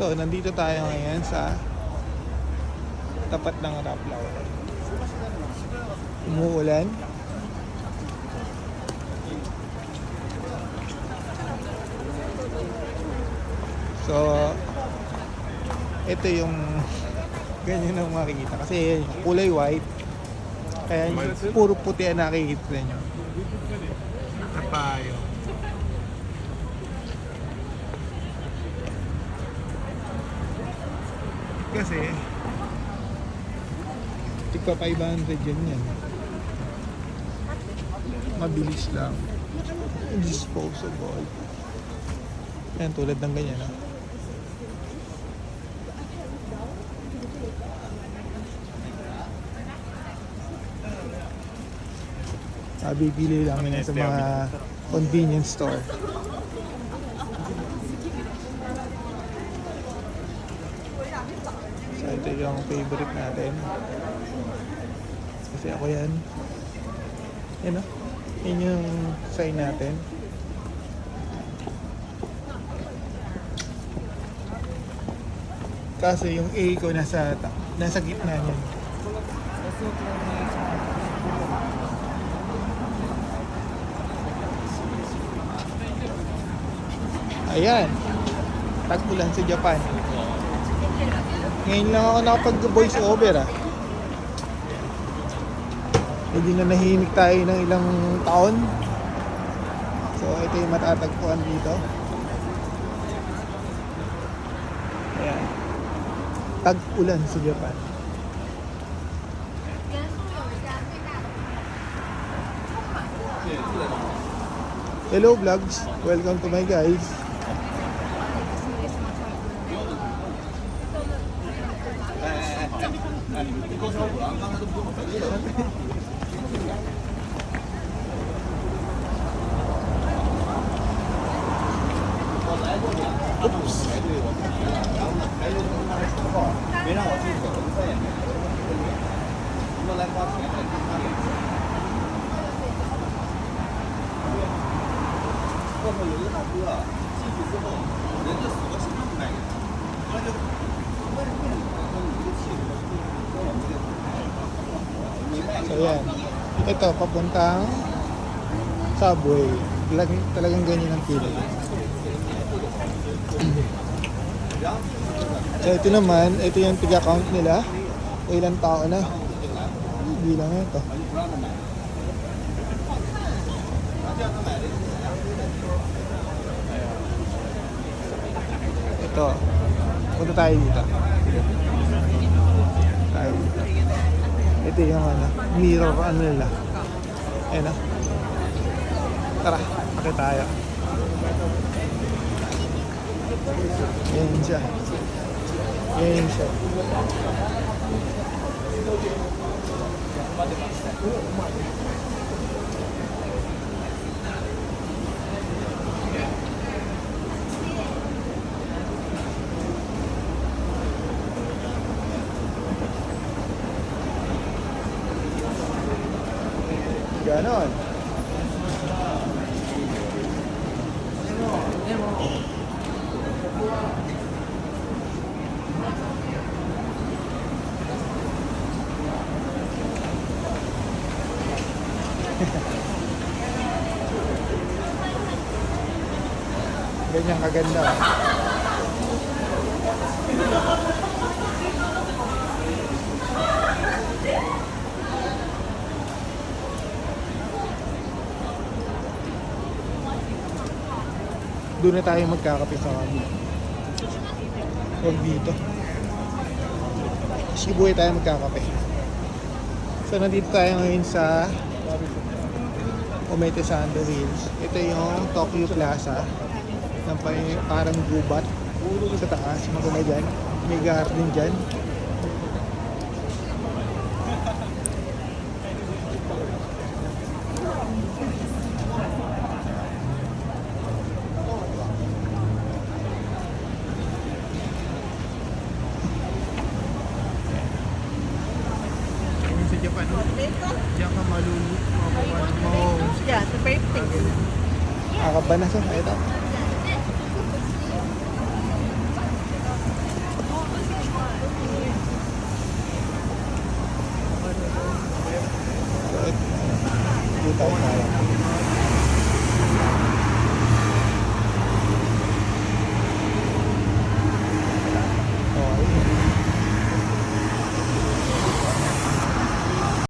So, nandito tayo ngayon sa tapat ng Raplaw. Umuulan. So, ito yung ganyan ang makikita. Kasi kulay white. Kaya puro puti ang nakikita nyo. Kapayo. Kasi tigpa 500 yan. Mabilis lang. Disposable. Yan, tulad ng ganyan. Bibili lang yun sa mga convenience store. So ito yung favorite natin. Kasi ako yan. Yan o. Yan yung sign natin. Kasi yung A ko nasa gitna niyan. Ayan. Tag-ulan sa Japan. Ngayon lang ako nakapag-voice over Hindi na nahihinig tayo ng ilang taon. So ito yung matatagpuan dito. Ayan. Tag-ulan sa Japan. Hello vlogs, welcome to my guys. Oops. So yan, ito papuntang subway. Talagang ganyan ang kilid. So ito naman, ito yung tiga-count nila. O ilang tao na. Bilang ito. Ito. Punta tayo dito. Tayo dito. Ito yung mirror nila. Ayan Tara, pakita tayo. Yan siya. Yan siya. Ganon. Ganyan kaganda. Doon na tayo magkakape sa kabila. Huwag dito. Shibuya tayo magkakape. So nandito tayo ngayon sa Omotesando Hills. Ito yung Tokyo Plaza na parang gubat sa taas. Maganda dyan. May garden dyan. Japan. Diyan ka malulot. Yeah, the perfect. Akabanas ito.